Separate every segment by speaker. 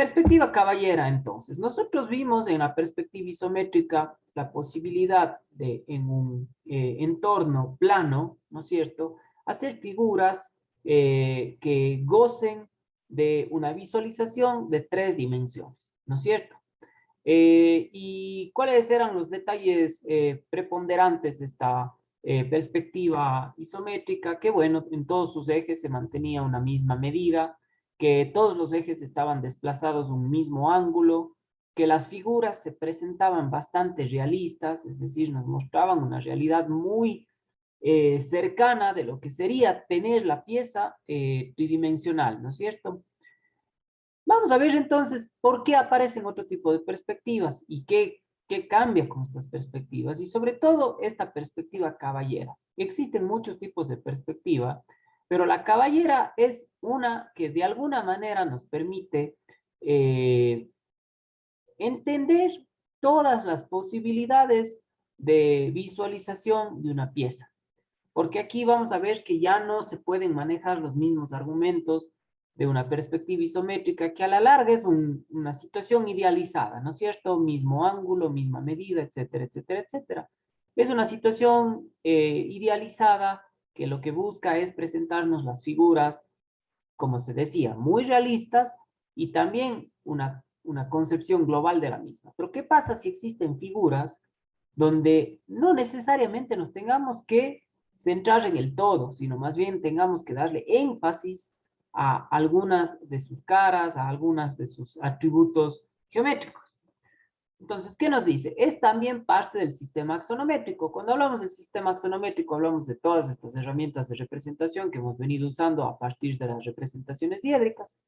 Speaker 1: Perspectiva caballera, entonces. Nosotros vimos en la perspectiva isométrica la posibilidad de, en un entorno plano, ¿no es cierto?, hacer figuras que gocen de una visualización de 3 dimensiones, ¿no es cierto? ¿Y cuáles eran los detalles preponderantes de esta perspectiva isométrica? Que bueno, en todos sus ejes se mantenía una misma medida, que todos los ejes estaban desplazados un mismo ángulo, que las figuras se presentaban bastante realistas, es decir, nos mostraban una realidad muy cercana de lo que sería tener la pieza tridimensional, ¿no es cierto? Vamos a ver entonces por qué aparecen otro tipo de perspectivas y qué cambia con estas perspectivas y sobre todo esta perspectiva caballera. Existen muchos tipos de perspectiva, pero la caballera es una que de alguna manera nos permite entender todas las posibilidades de visualización de una pieza. Porque aquí vamos a ver que ya no se pueden manejar los mismos argumentos de una perspectiva isométrica, que a la larga es una situación idealizada, ¿no es cierto? Mismo ángulo, misma medida, etcétera, etcétera, etcétera. Es una situación idealizada que lo que busca es presentarnos las figuras, como se decía, muy realistas y también una concepción global de la misma. Pero ¿qué pasa si existen figuras donde no necesariamente nos tengamos que centrar en el todo, sino más bien tengamos que darle énfasis a algunas de sus caras, a algunas de sus atributos geométricos? Entonces, ¿qué nos dice? Es también parte del sistema axonométrico. Cuando hablamos del sistema axonométrico, hablamos de todas estas herramientas de representación que hemos venido usando a partir de las representaciones diédricas.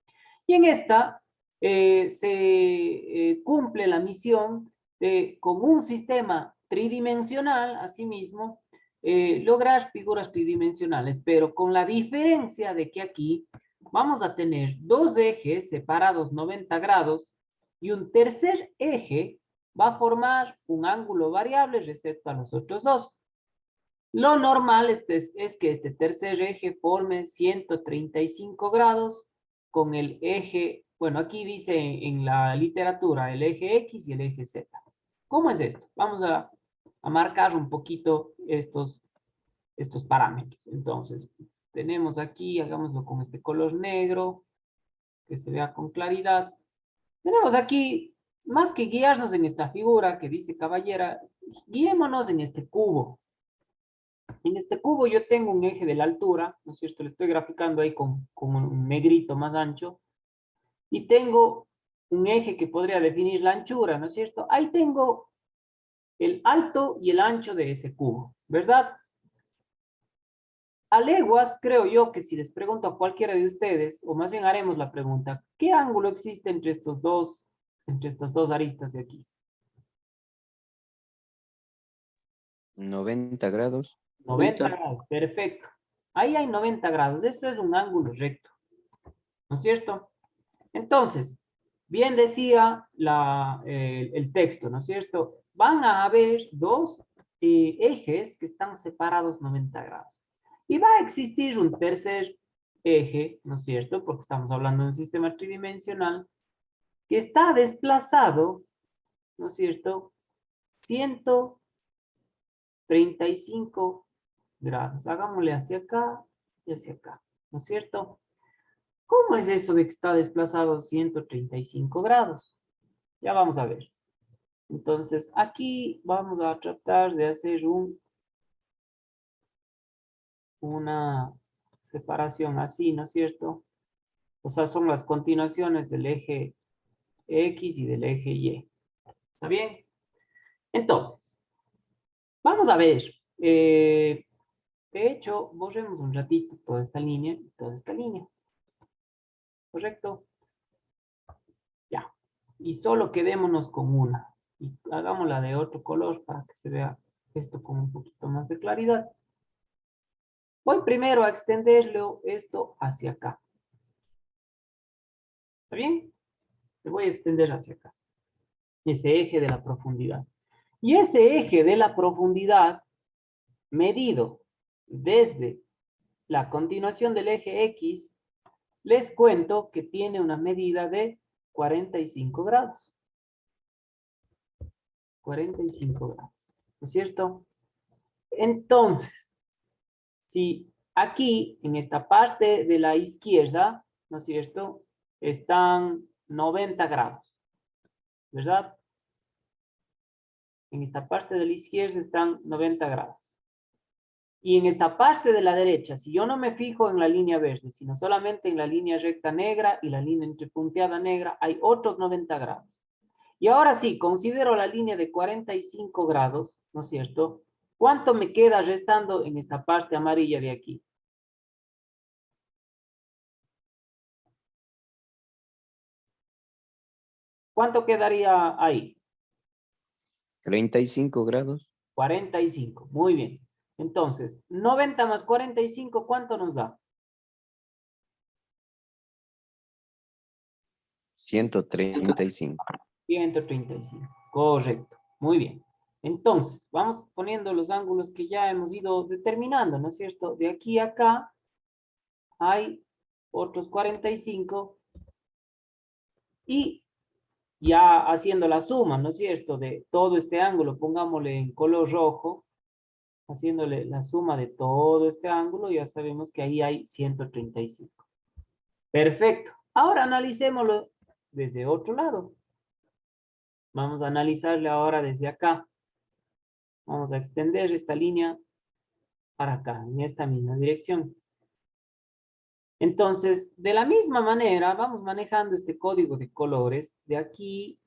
Speaker 1: Y en esta se cumple la misión de, con un sistema tridimensional, asimismo, lograr figuras tridimensionales, pero con la diferencia de que aquí vamos a tener 2 ejes separados 90 grados y un tercer eje va a formar un ángulo variable respecto a los otros 2. Lo normal es que este tercer eje forme 135 grados con el eje, bueno, aquí dice en la literatura el eje X y el eje Z. ¿Cómo es esto? Vamos a marcar un poquito estos parámetros. Entonces, tenemos aquí, hagámoslo con este color negro, que se vea con claridad. Tenemos aquí, más que guiarnos en esta figura que dice caballera, guiémonos en este cubo. En este cubo yo tengo un eje de la altura, ¿no es cierto? Le estoy graficando ahí con un negrito más ancho. Y tengo un eje que podría definir la anchura, ¿no es cierto? Ahí tengo el alto y el ancho de ese cubo, ¿verdad? A leguas, creo yo que si les pregunto a cualquiera de ustedes, o más bien haremos la pregunta, ¿qué ángulo existe entre estas dos aristas de aquí?
Speaker 2: 90 grados.
Speaker 1: 90 grados, perfecto. Ahí hay 90 grados, esto es un ángulo recto, ¿no es cierto? Entonces, bien decía el texto, ¿no es cierto? Van a haber 2 ejes que están separados 90 grados. Y va a existir un tercer eje, ¿no es cierto? Porque estamos hablando de un sistema tridimensional que está desplazado, ¿no es cierto? 135 grados. Hagámosle hacia acá y hacia acá, ¿no es cierto? ¿Cómo es eso de que está desplazado 135 grados? Ya vamos a ver. Entonces, aquí vamos a tratar de hacer una separación así, ¿no es cierto? O sea, son las continuaciones del eje X y del eje Y. ¿Está bien? Entonces, vamos a ver. De hecho, borremos un ratito toda esta línea y toda esta línea. ¿Correcto? Ya. Y solo quedémonos con una. Y hagámosla de otro color para que se vea esto con un poquito más de claridad. Voy primero a extenderlo esto hacia acá. ¿Está bien? Le voy a extender hacia acá. Ese eje de la profundidad. Y ese eje de la profundidad, medido desde la continuación del eje X, les cuento que tiene una medida de 45 grados. 45 grados. ¿No es cierto? Entonces, si aquí, en esta parte de la izquierda, ¿no es cierto? Están 90 grados, ¿verdad? En esta parte de la izquierda están 90 grados. Y en esta parte de la derecha, si yo no me fijo en la línea verde, sino solamente en la línea recta negra y la línea entrepunteada negra, hay otros 90 grados. Y ahora sí, considero la línea de 45 grados, ¿no es cierto? ¿Cuánto me queda restando en esta parte amarilla de aquí? ¿Cuánto quedaría ahí?
Speaker 2: 35 grados.
Speaker 1: 45, muy bien. Entonces, 90 más 45, ¿cuánto nos da?
Speaker 2: 135.
Speaker 1: 135, correcto, muy bien. Entonces, vamos poniendo los ángulos que ya hemos ido determinando, ¿no es cierto? De aquí a acá hay otros 45 y ya haciendo la suma, ¿no es cierto? De todo este ángulo, pongámosle en color rojo, haciéndole la suma de todo este ángulo, ya sabemos que ahí hay 135. Perfecto. Ahora analicémoslo desde otro lado. Vamos a analizarle ahora desde acá. Vamos a extender esta línea para acá, en esta misma dirección. Entonces, de la misma manera, vamos manejando este código de colores. De aquí,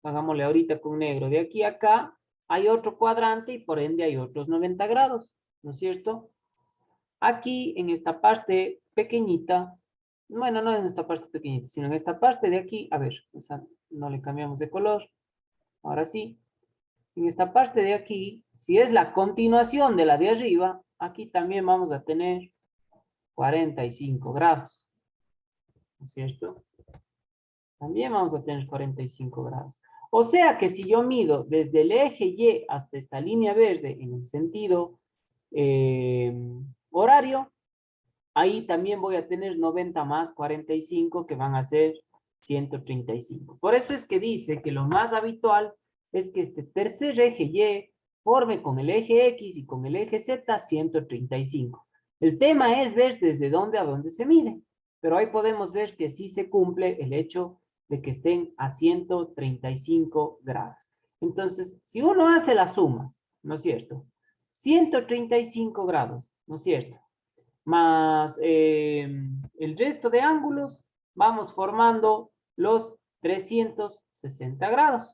Speaker 1: hagámosle ahorita con negro. De aquí a acá hay otro cuadrante y por ende hay otros 90 grados, ¿no es cierto? Aquí, en esta parte pequeñita, bueno, no en esta parte pequeñita, sino en esta parte de aquí, a ver, o sea, no le cambiamos de color. Ahora sí, en esta parte de aquí, si es la continuación de la de arriba, aquí también vamos a tener 45 grados, ¿no es cierto? También vamos a tener 45 grados. O sea que si yo mido desde el eje Y hasta esta línea verde en el sentido horario, ahí también voy a tener 90 más 45 que van a ser 135. Por eso es que dice que lo más habitual es que este tercer eje Y forme con el eje X y con el eje Z 135. El tema es ver desde dónde a dónde se mide, pero ahí podemos ver que sí se cumple el hecho de que estén a 135 grados. Entonces, si uno hace la suma, ¿no es cierto? 135 grados, ¿no es cierto? Más el resto de ángulos, vamos formando los 360 grados.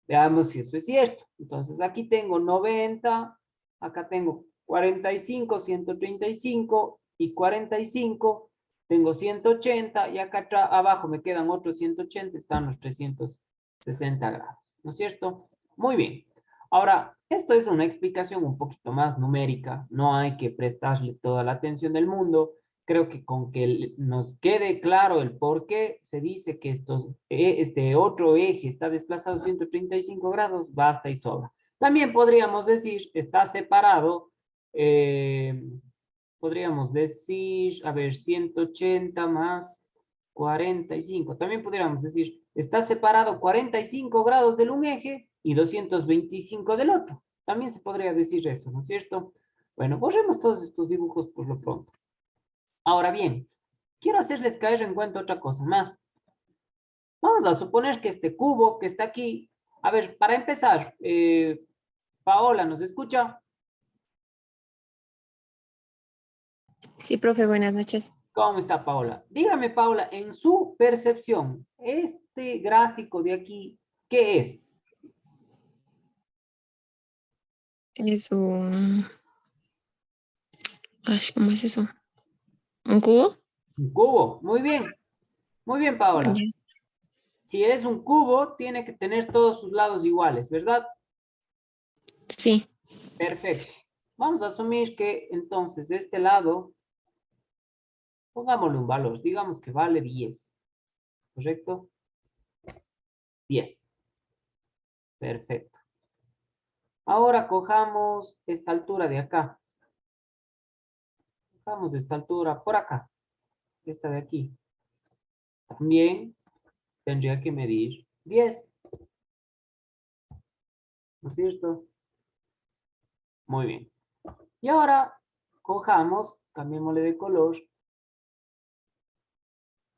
Speaker 1: Veamos si eso es cierto. Entonces aquí tengo 90, acá tengo 45, 135 y 45, tengo 180 y acá abajo me quedan otros 180, están los 360 grados, ¿no es cierto? Muy bien. Ahora, esto es una explicación un poquito más numérica, no hay que prestarle toda la atención del mundo. Creo que con que nos quede claro el por qué se dice que este otro eje está desplazado 135 grados, basta y sobra. También podríamos decir, está separado, podríamos decir, a ver, 180 más 45. También podríamos decir, está separado 45 grados del un eje y 225 del otro. También se podría decir eso, ¿no es cierto? Bueno, borremos todos estos dibujos por lo pronto. Ahora bien, quiero hacerles caer en cuenta otra cosa más. Vamos a suponer que este cubo que está aquí, a ver, para empezar, Paola, ¿nos escucha?
Speaker 3: Sí, profe, buenas noches.
Speaker 1: ¿Cómo está Paola? Dígame, Paola, en su percepción, este gráfico de aquí, ¿qué es?
Speaker 3: Es un... Ay, ¿cómo es eso? ¿Un cubo?
Speaker 1: Un cubo. Muy bien, Paola.
Speaker 3: Ya.
Speaker 1: Si es un cubo, tiene que tener todos sus lados iguales, ¿verdad?
Speaker 3: Sí,
Speaker 1: Perfecto. Vamos a asumir que entonces este lado, pongámosle un valor, digamos que vale 10, ¿correcto? 10. Perfecto. Ahora cojamos esta altura de acá. Cojamos esta altura por acá, esta de aquí. También tendría que medir 10. ¿No es cierto? Muy bien. Y ahora cojamos, cambiémosle de color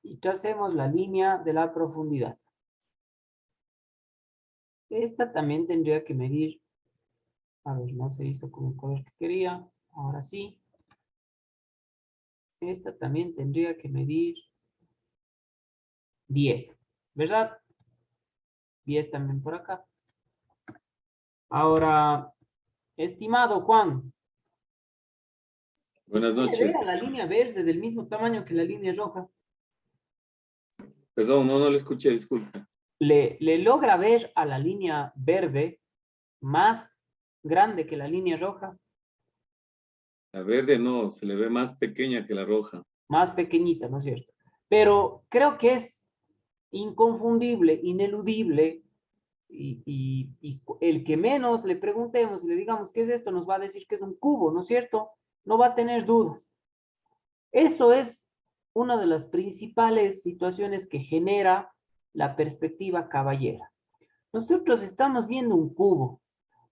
Speaker 1: y tracemos la línea de la profundidad. Esta también tendría que medir, a ver, no se hizo con el color que quería, ahora sí. Esta también tendría que medir 10, ¿verdad? 10 también por acá. Ahora, estimado Juan,
Speaker 4: Buenas
Speaker 1: ¿usted le ve
Speaker 4: noches.
Speaker 1: a la línea verde del mismo tamaño que la línea roja?
Speaker 4: Perdón, no le escuché, disculpe.
Speaker 1: ¿Le logra ver a la línea verde más grande que la línea roja?
Speaker 4: La verde no, se le ve más pequeña que la roja.
Speaker 1: Más pequeñita, ¿no es cierto? Pero creo que es inconfundible, ineludible, y el que menos le preguntemos y le digamos qué es esto, nos va a decir que es un cubo, ¿no es cierto? No va a tener dudas. Eso es una de las principales situaciones que genera la perspectiva caballera. Nosotros estamos viendo un cubo.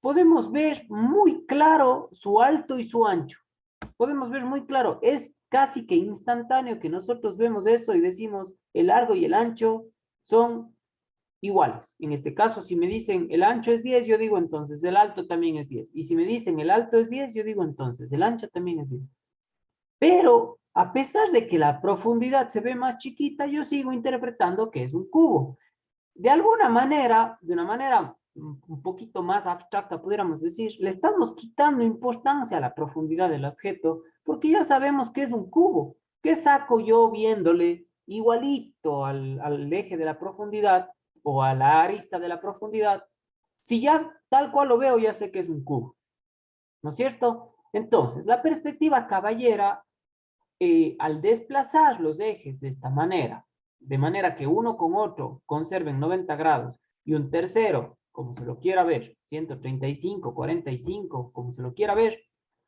Speaker 1: Podemos ver muy claro su alto y su ancho. Podemos ver muy claro. Es casi que instantáneo que nosotros vemos eso y decimos el largo y el ancho son iguales. En este caso, si me dicen el ancho es 10, yo digo entonces el alto también es 10. Y si me dicen el alto es 10, yo digo entonces el ancho también es 10. Pero a pesar de que la profundidad se ve más chiquita, yo sigo interpretando que es un cubo. De alguna manera, de una manera un poquito más abstracta, pudiéramos decir, le estamos quitando importancia a la profundidad del objeto, porque ya sabemos que es un cubo. ¿Qué saco yo viéndole igualito al eje de la profundidad o a la arista de la profundidad? Si ya tal cual lo veo, ya sé que es un cubo. ¿No es cierto? Entonces, la perspectiva caballera, al desplazar los ejes de manera que uno con otro conserven 90 grados y un tercero, como se lo quiera ver, 135, 45, como se lo quiera ver,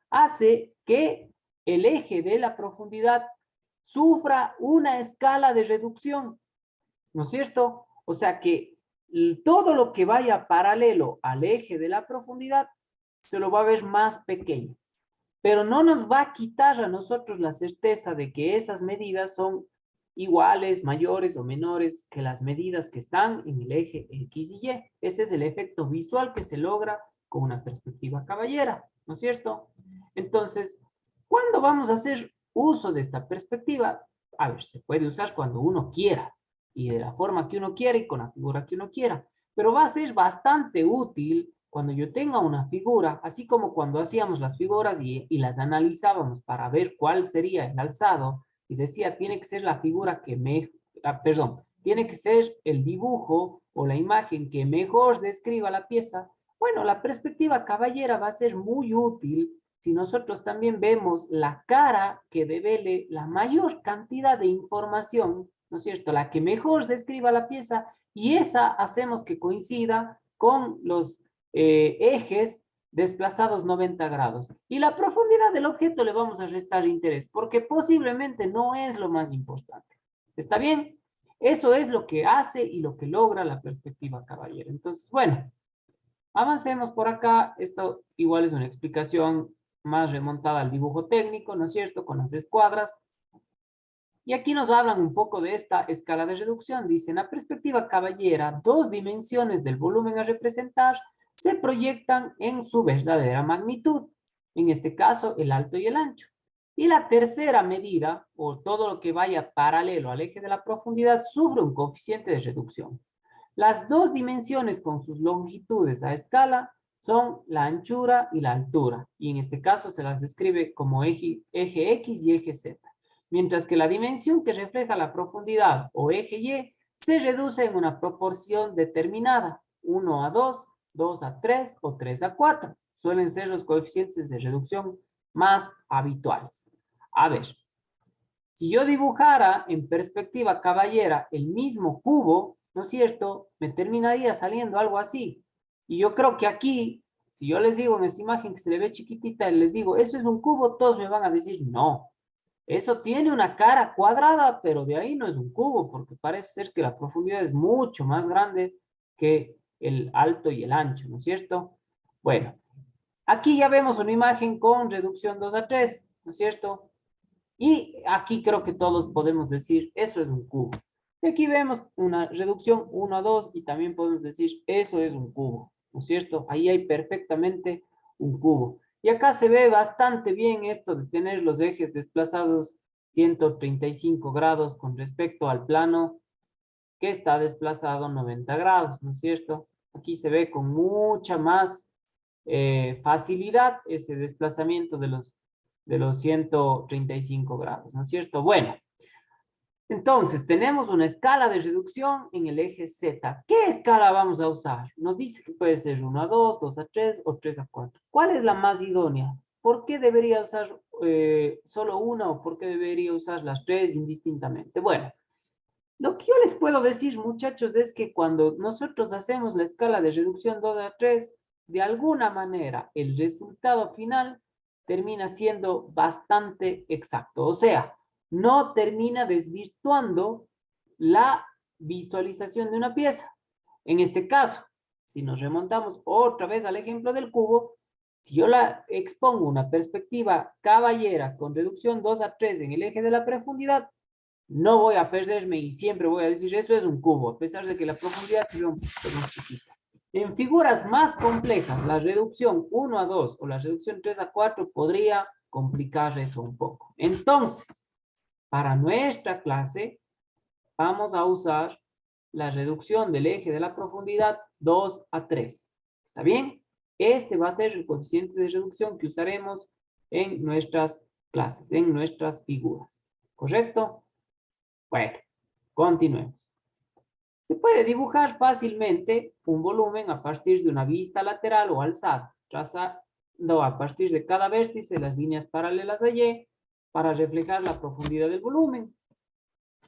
Speaker 1: hace que el eje de la profundidad sufra una escala de reducción, ¿no es cierto? O sea que todo lo que vaya paralelo al eje de la profundidad se lo va a ver más pequeño, pero no nos va a quitar a nosotros la certeza de que esas medidas son iguales, mayores o menores que las medidas que están en el eje X y Y. Ese es el efecto visual que se logra con una perspectiva caballera, ¿no es cierto? Entonces, ¿cuándo vamos a hacer uso de esta perspectiva? A ver, se puede usar cuando uno quiera y de la forma que uno quiera y con la figura que uno quiera, pero va a ser bastante útil cuando yo tenga una figura, así como cuando hacíamos las figuras y las analizábamos para ver cuál sería el alzado, y decía, tiene que ser la figura que tiene que ser el dibujo o la imagen que mejor describa la pieza. Bueno, la perspectiva caballera va a ser muy útil si nosotros también vemos la cara que devele la mayor cantidad de información, ¿no es cierto? La que mejor describa la pieza, y esa hacemos que coincida con los ejes desplazados 90 grados. Y la profundidad del objeto le vamos a restar interés, porque posiblemente no es lo más importante. ¿Está bien? Eso es lo que hace y lo que logra la perspectiva caballera. Entonces, bueno, avancemos por acá. Esto igual es una explicación más remontada al dibujo técnico, ¿no es cierto? Con las escuadras. Y aquí nos hablan un poco de esta escala de reducción. Dicen, la perspectiva caballera, dos dimensiones del volumen a representar se proyectan en su verdadera magnitud. En este caso, el alto y el ancho. Y la tercera medida, o todo lo que vaya paralelo al eje de la profundidad, sufre un coeficiente de reducción. Las dos dimensiones con sus longitudes a escala son la anchura y la altura. Y en este caso se las describe como eje X y eje Z. Mientras que la dimensión que refleja la profundidad o eje Y se reduce en una proporción determinada, 1 a 2, 2 a 3 o 3 a 4. Suelen ser los coeficientes de reducción más habituales. A ver, si yo dibujara en perspectiva caballera el mismo cubo, ¿no es cierto? Me terminaría saliendo algo así. Y yo creo que aquí, si yo les digo en esta imagen que se le ve chiquitita, les digo, ¿eso es un cubo? Todos me van a decir, no. Eso tiene una cara cuadrada, pero de ahí no es un cubo, porque parece ser que la profundidad es mucho más grande que el alto y el ancho, ¿no es cierto? Bueno, aquí ya vemos una imagen con reducción 2 a 3, ¿no es cierto? Y aquí creo que todos podemos decir, eso es un cubo. Y aquí vemos una reducción 1 a 2 y también podemos decir, eso es un cubo, ¿no es cierto? Ahí hay perfectamente un cubo. Y acá se ve bastante bien esto de tener los ejes desplazados 135 grados con respecto al plano que está desplazado 90 grados, ¿no es cierto? Aquí se ve con mucha más facilidad ese desplazamiento de los 135 grados, ¿no es cierto? Bueno, entonces tenemos una escala de reducción en el eje Z. ¿Qué escala vamos a usar? Nos dice que puede ser 1 a 2, 2 a 3 o 3 a 4. ¿Cuál es la más idónea? ¿Por qué debería usar solo una o por qué debería usar las tres indistintamente? Bueno, lo que yo les puedo decir, muchachos, es que cuando nosotros hacemos la escala de reducción 2 a 3, de alguna manera el resultado final termina siendo bastante exacto. O sea, no termina desvirtuando la visualización de una pieza. En este caso, si nos remontamos otra vez al ejemplo del cubo, si yo la expongo una perspectiva caballera con reducción 2 a 3 en el eje de la profundidad, no voy a perderme y siempre voy a decir, eso es un cubo, a pesar de que la profundidad se ve un poquito más chiquita. En figuras más complejas, la reducción 1 a 2 o la reducción 3 a 4 podría complicar eso un poco. Entonces, para nuestra clase, vamos a usar la reducción del eje de la profundidad 2 a 3. ¿Está bien? Este va a ser el coeficiente de reducción que usaremos en nuestras clases, en nuestras figuras. ¿Correcto? Bueno, continuemos. Se puede dibujar fácilmente un volumen a partir de una vista lateral o alzada, trazando a partir de cada vértice las líneas paralelas a Y para reflejar la profundidad del volumen.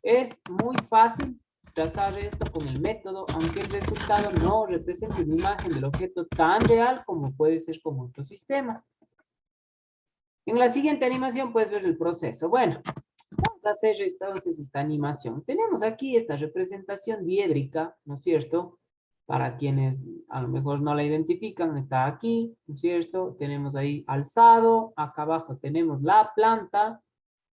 Speaker 1: Es muy fácil trazar esto con el método, aunque el resultado no represente una imagen del objeto tan real como puede ser con otros sistemas. En la siguiente animación puedes ver el proceso. Bueno, vamos a hacer entonces esta animación. Tenemos aquí esta representación diédrica, ¿no es cierto? Para quienes a lo mejor no la identifican, está aquí, ¿no es cierto? Tenemos ahí alzado, acá abajo tenemos la planta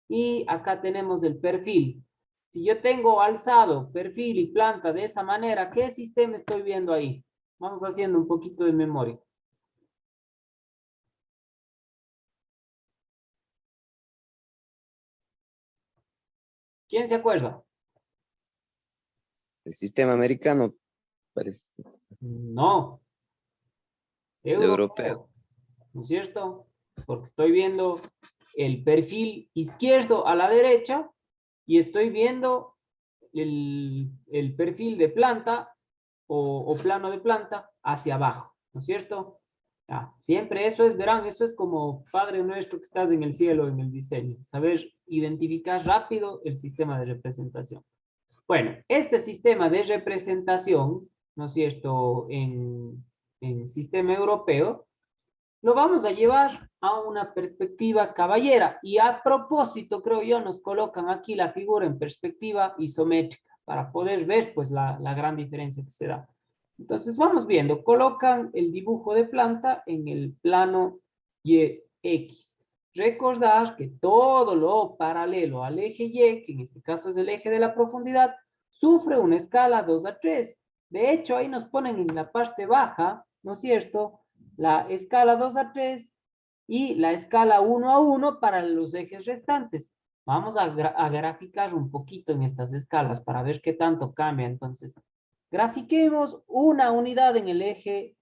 Speaker 1: y acá tenemos el perfil. Si yo tengo alzado, perfil y planta de esa manera, ¿qué sistema estoy viendo ahí? Vamos haciendo un poquito de memoria. ¿Quién se acuerda?
Speaker 2: El sistema americano parece
Speaker 1: No.
Speaker 2: europeo.
Speaker 1: Europeo. ¿No es cierto? Porque estoy viendo el perfil izquierdo a la derecha y estoy viendo el perfil de planta o plano de planta hacia abajo, ¿no es cierto? Siempre eso es, verán, eso es como Padre Nuestro que estás en el cielo en el diseño, saber identificar rápido el sistema de representación. Bueno, este sistema de representación, ¿no es cierto?, en sistema europeo, lo vamos a llevar a una perspectiva caballera. Y a propósito, creo yo, nos colocan aquí la figura en perspectiva isométrica para poder ver pues la gran diferencia que se da. Entonces vamos viendo, colocan el dibujo de planta en el plano YX. Recordar que todo lo paralelo al eje Y, que en este caso es el eje de la profundidad, sufre una escala 2 a 3. De hecho, ahí nos ponen en la parte baja, ¿no es cierto?, la escala 2 a 3 y la escala 1 a 1 para los ejes restantes. Vamos a graficar un poquito en estas escalas para ver qué tanto cambia. Entonces, grafiquemos una unidad en el eje,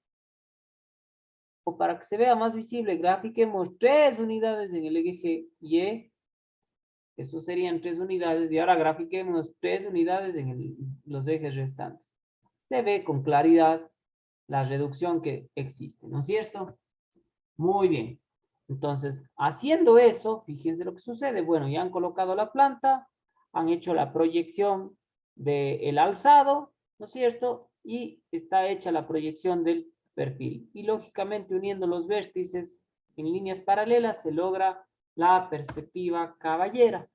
Speaker 1: o para que se vea más visible, grafiquemos 3 unidades en el eje Y. Eso serían 3 unidades. Y ahora grafiquemos 3 unidades en los ejes restantes. Se ve con claridad la reducción que existe, ¿no es cierto? Muy bien. Entonces, haciendo eso, fíjense lo que sucede. Bueno, ya han colocado la planta, han hecho la proyección del alzado, ¿no es cierto? Y está hecha la proyección del perfil. Y lógicamente, uniendo los vértices en líneas paralelas, se logra la perspectiva caballera.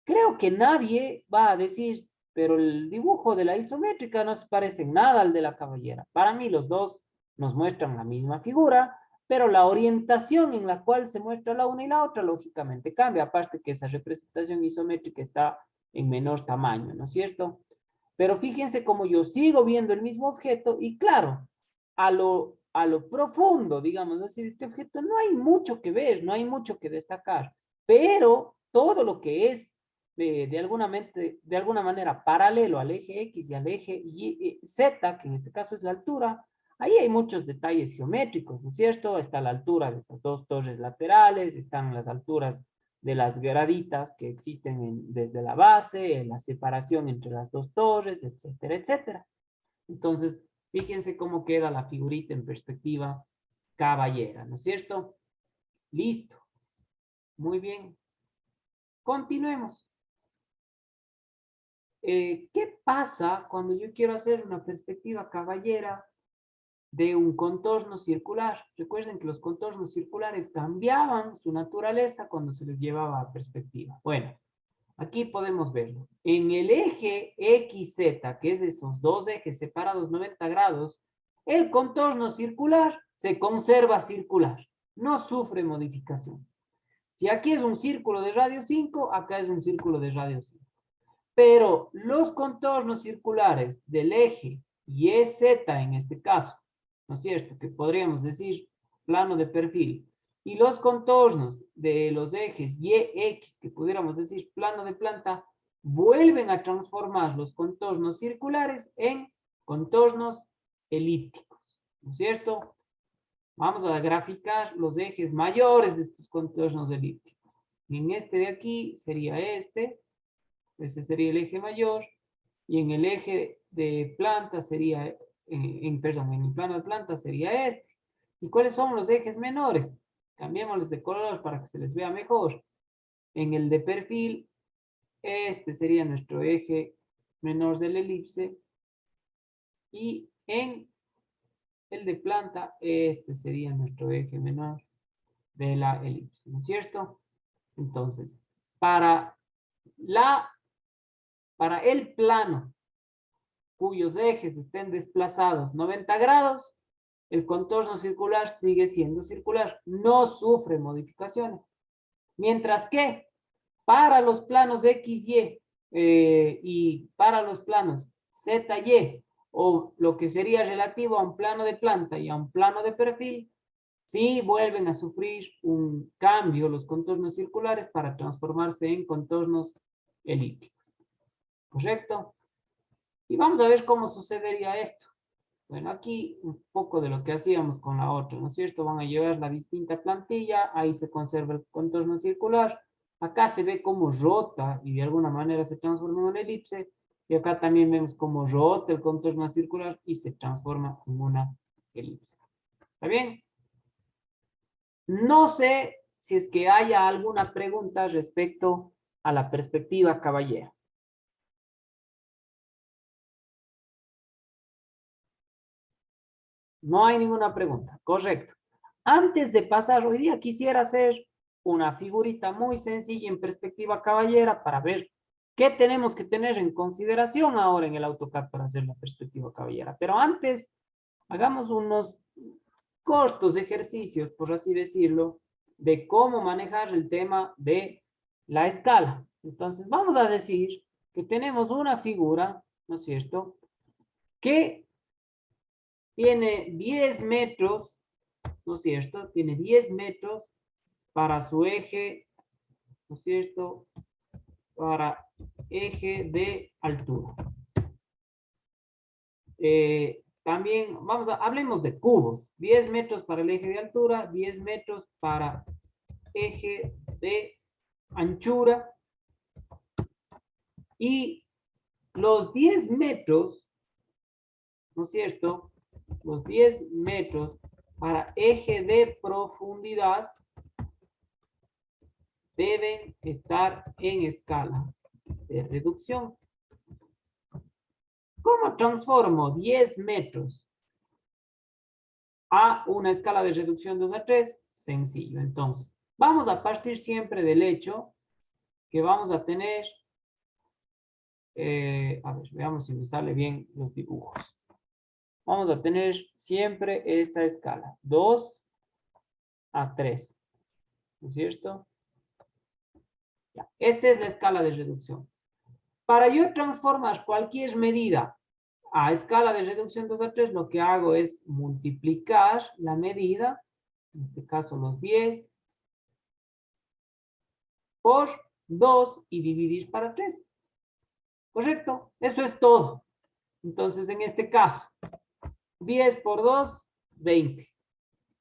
Speaker 1: Creo que nadie va a decir, pero el dibujo de la isométrica no se parece en nada al de la caballera. Para mí los dos nos muestran la misma figura, pero la orientación en la cual se muestra la una y la otra lógicamente cambia, aparte que esa representación isométrica está en menor tamaño, ¿no es cierto? Pero fíjense cómo yo sigo viendo el mismo objeto y claro, a lo profundo, digamos así, de este objeto no hay mucho que ver, no hay mucho que destacar, pero todo lo que es de alguna manera paralelo al eje X y al eje Z, que en este caso es la altura, ahí hay muchos detalles geométricos, ¿no es cierto? Está la altura de esas dos torres laterales, están las alturas de las graditas que existen desde la base, la separación entre las dos torres, etcétera, etcétera. Entonces, fíjense cómo queda la figurita en perspectiva caballera, ¿no es cierto? Listo. Muy bien. Continuemos. ¿Qué pasa cuando yo quiero hacer una perspectiva caballera de un contorno circular? Recuerden que los contornos circulares cambiaban su naturaleza cuando se les llevaba a perspectiva. Bueno, aquí podemos verlo. En el eje XZ, que es esos dos ejes separados 90 grados, el contorno circular se conserva circular. No sufre modificación. Si aquí es un círculo de radio 5, acá es un círculo de radio 5. Pero los contornos circulares del eje YZ en este caso, ¿no es cierto? Que podríamos decir plano de perfil. Y los contornos de los ejes YX, que pudiéramos decir plano de planta, vuelven a transformar los contornos circulares en contornos elípticos, ¿no es cierto? Vamos a graficar los ejes mayores de estos contornos elípticos. En este de aquí sería este. Ese sería el eje mayor. Y en el eje de planta sería, perdón, en el plano de planta sería este. ¿Y cuáles son los ejes menores? Cambiémosles de color para que se les vea mejor. En el de perfil, este sería nuestro eje menor de la elipse. Y en el de planta, este sería nuestro eje menor de la elipse, ¿no es cierto? Entonces, para el plano cuyos ejes estén desplazados 90 grados, el contorno circular sigue siendo circular, no sufre modificaciones. Mientras que para los planos XY y para los planos ZY, o lo que sería relativo a un plano de planta y a un plano de perfil, sí vuelven a sufrir un cambio los contornos circulares para transformarse en contornos elípticos. ¿Correcto? Y vamos a ver cómo sucedería esto. Bueno, aquí un poco de lo que hacíamos con la otra, ¿no es cierto? Van a llevar la distinta plantilla, ahí se conserva el contorno circular, acá se ve cómo rota y de alguna manera se transforma en una elipse, y acá también vemos cómo rota el contorno circular y se transforma en una elipse. ¿Está bien? No sé si es que haya alguna pregunta respecto a la perspectiva caballera. No hay ninguna pregunta, correcto. Antes de pasar, hoy día quisiera hacer una figurita muy sencilla en perspectiva caballera para ver qué tenemos que tener en consideración ahora en el AutoCAD para hacer la perspectiva caballera. Pero antes, hagamos unos cortos ejercicios, por así decirlo, de cómo manejar el tema de la escala. Entonces, vamos a decir que tenemos una figura, ¿no es cierto?, que tiene 10 metros, ¿no es cierto? Tiene 10 metros para su eje, ¿no es cierto? Para eje de altura. También, hablemos de cubos. 10 metros para el eje de altura, 10 metros para eje de anchura. Y los 10 metros, ¿no es cierto?, los 10 metros para eje de profundidad deben estar en escala de reducción. ¿Cómo transformo 10 metros a una escala de reducción 2 a 3? Sencillo. Entonces, Vamos a partir siempre del hecho que vamos a tener, a ver, veamos si me sale bien los dibujos. Vamos a tener siempre esta escala, 2 a 3, ¿no es cierto? Ya. Esta es la escala de reducción. Para yo transformar cualquier medida a escala de reducción 2 a 3, lo que hago es multiplicar la medida, en este caso los 10, por 2 y dividir para 3. ¿Correcto? Eso es todo. Entonces, en este caso, 10 por 2, 20.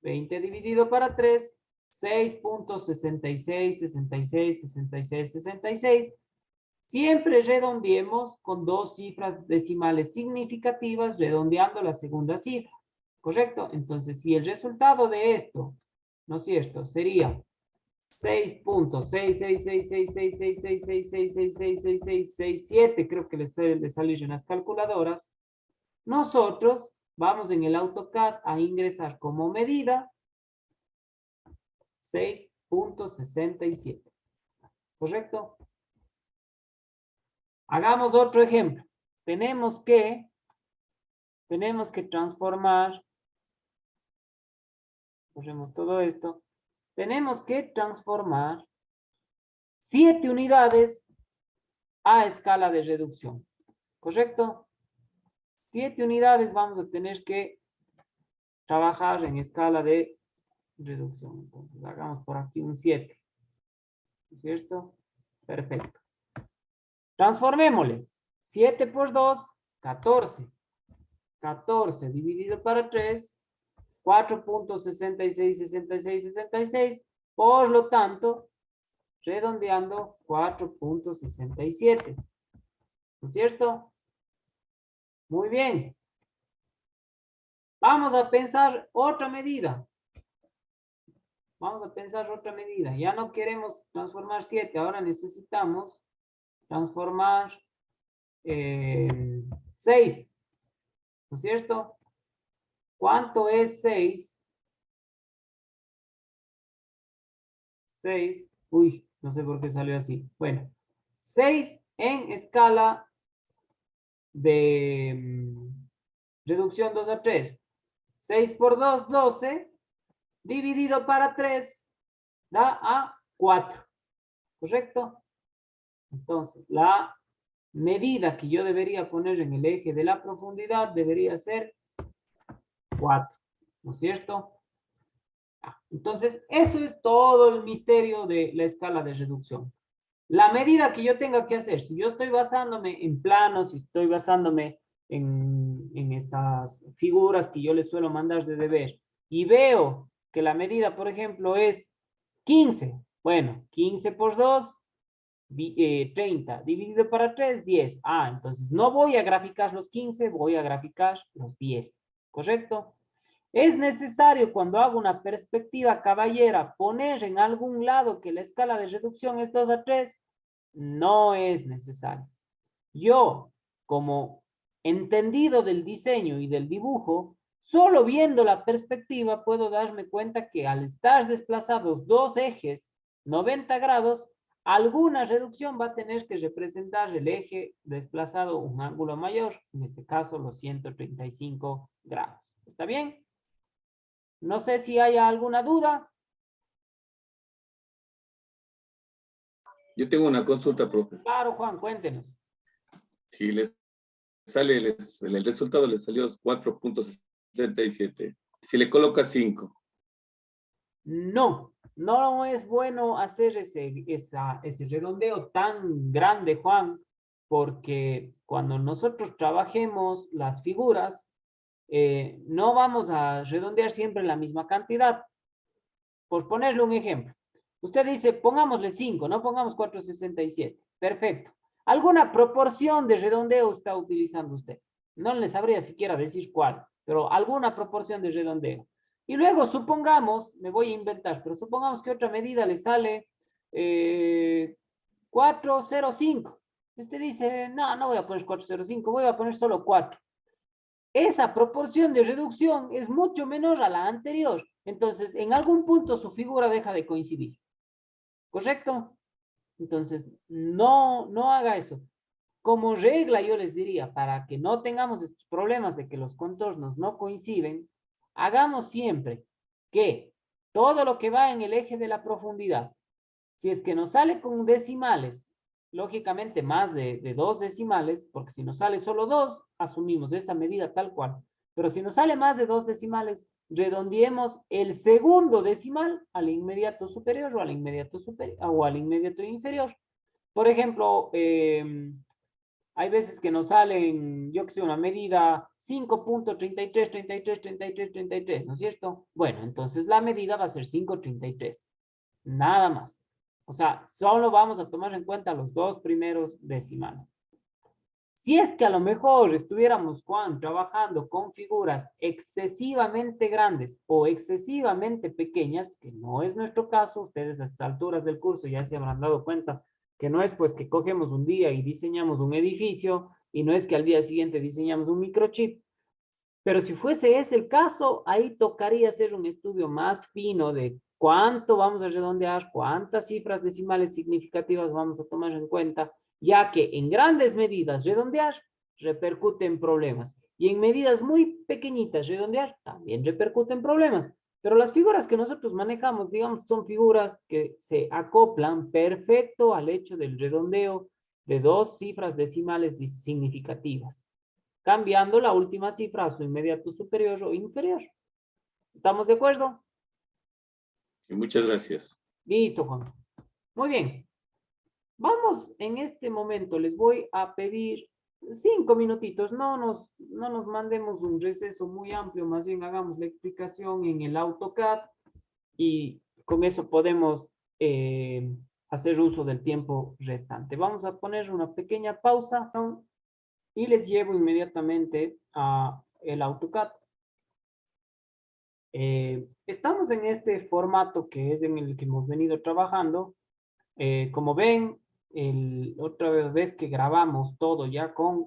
Speaker 1: 20 dividido para 3, 6.66, 66, 66, 66. Siempre redondeemos con dos cifras decimales significativas, redondeando la segunda cifra. ¿Correcto? Entonces, si el resultado de esto, ¿no es cierto?, sería 6.666666666666667, creo que les salen en las calculadoras. Nosotros vamos en el AutoCAD a ingresar como medida 6.67. ¿Correcto? Hagamos otro ejemplo. Tenemos que transformar, borremos todo esto, tenemos que transformar 7 unidades a escala de reducción. ¿Correcto? 7 unidades vamos a tener que trabajar en escala de reducción. Entonces, hagamos por aquí un 7. ¿Es cierto? Perfecto. Transformémosle. 7 por 2, 14. 14 dividido para 3, 4.666666. Por lo tanto, redondeando 4.67. ¿No es cierto? Muy bien. Vamos a pensar otra medida. Vamos a pensar otra medida. Ya no queremos transformar 7. Ahora necesitamos transformar 6. ¿No es cierto? ¿Cuánto es 6? 6. Uy, no sé por qué salió así. Bueno, 6 en escala de reducción 2 a 3. 6 por 2, 12. Dividido para 3 da a 4. ¿Correcto? Entonces, la medida que yo debería poner en el eje de la profundidad debería ser 4. ¿No es cierto? Entonces, eso es todo el misterio de la escala de reducción. La medida que yo tenga que hacer, si yo estoy basándome en planos, si estoy basándome en estas figuras que yo les suelo mandar de deber, y veo que la medida, por ejemplo, es 15. Bueno, 15 por 2, 30. Dividido para 3, 10. Entonces no voy a graficar los 15, voy a graficar los 10. ¿Correcto? Es necesario cuando hago una perspectiva caballera poner en algún lado que la escala de reducción es 2 a 3. No es necesario. Yo, como entendido del diseño y del dibujo, solo viendo la perspectiva puedo darme cuenta que al estar desplazados dos ejes 90 grados, alguna reducción va a tener que representar el eje desplazado un ángulo mayor, en este caso los 135 grados. ¿Está bien? No sé si hay alguna duda.
Speaker 4: Yo tengo una consulta, profe.
Speaker 1: Claro, Juan, cuéntenos.
Speaker 4: Si les sale, el resultado le salió 4.67. Si le coloca 5.
Speaker 1: No, no es bueno hacer ese redondeo tan grande, Juan, porque cuando nosotros trabajemos las figuras, no vamos a redondear siempre la misma cantidad. Por ponerle un ejemplo, usted dice, pongámosle 5, no pongamos 4.67. Perfecto. ¿Alguna proporción de redondeo está utilizando usted? No le sabría siquiera decir cuál, pero alguna proporción de redondeo. Y luego supongamos, me voy a inventar, pero supongamos que otra medida le sale 4.05. Usted dice, no voy a poner 4.05, voy a poner solo 4. Esa proporción de reducción es mucho menor a la anterior. Entonces, en algún punto su figura deja de coincidir. ¿Correcto? Entonces, no haga eso. Como regla, yo les diría, para que no tengamos estos problemas de que los contornos no coinciden, hagamos siempre que todo lo que va en el eje de la profundidad, si es que nos sale con decimales, lógicamente más de 2 decimales, porque si nos sale solo 2, asumimos esa medida tal cual. Pero si nos sale más de 2 decimales, redondeemos el segundo decimal al inmediato superior o al inmediato superior o al inmediato inferior. Por ejemplo, hay veces que nos salen, yo que sé, una medida 5.33, 33, 33, 33, ¿no es cierto? Bueno, entonces la medida va a ser 5.33. Nada más. O sea, solo vamos a tomar en cuenta los 2 primeros decimales. Si es que a lo mejor estuviéramos, Juan, trabajando con figuras excesivamente grandes o excesivamente pequeñas, que no es nuestro caso, ustedes a estas alturas del curso ya se habrán dado cuenta que no es pues que cogemos un día y diseñamos un edificio y no es que al día siguiente diseñamos un microchip. Pero si fuese ese el caso, ahí tocaría hacer un estudio más fino de cuánto vamos a redondear, cuántas cifras decimales significativas vamos a tomar en cuenta, ya que en grandes medidas redondear repercute en problemas y en medidas muy pequeñitas redondear también repercute en problemas. Pero las figuras que nosotros manejamos, digamos, son figuras que se acoplan perfecto al hecho del redondeo de 2 cifras decimales significativas, cambiando la última cifra a su inmediato superior o inferior. ¿Estamos de acuerdo?
Speaker 4: Sí, muchas gracias.
Speaker 1: Listo, Juan. Muy bien. Vamos, en este momento les voy a pedir 5 minutitos. No nos mandemos un receso muy amplio, más bien hagamos la explicación en el AutoCAD y con eso podemos hacer uso del tiempo restante. Vamos a poner una pequeña pausa, ¿no? Y les llevo inmediatamente a el AutoCAD. Estamos en este formato que es en el que hemos venido trabajando. Como ven, otra vez que grabamos todo ya con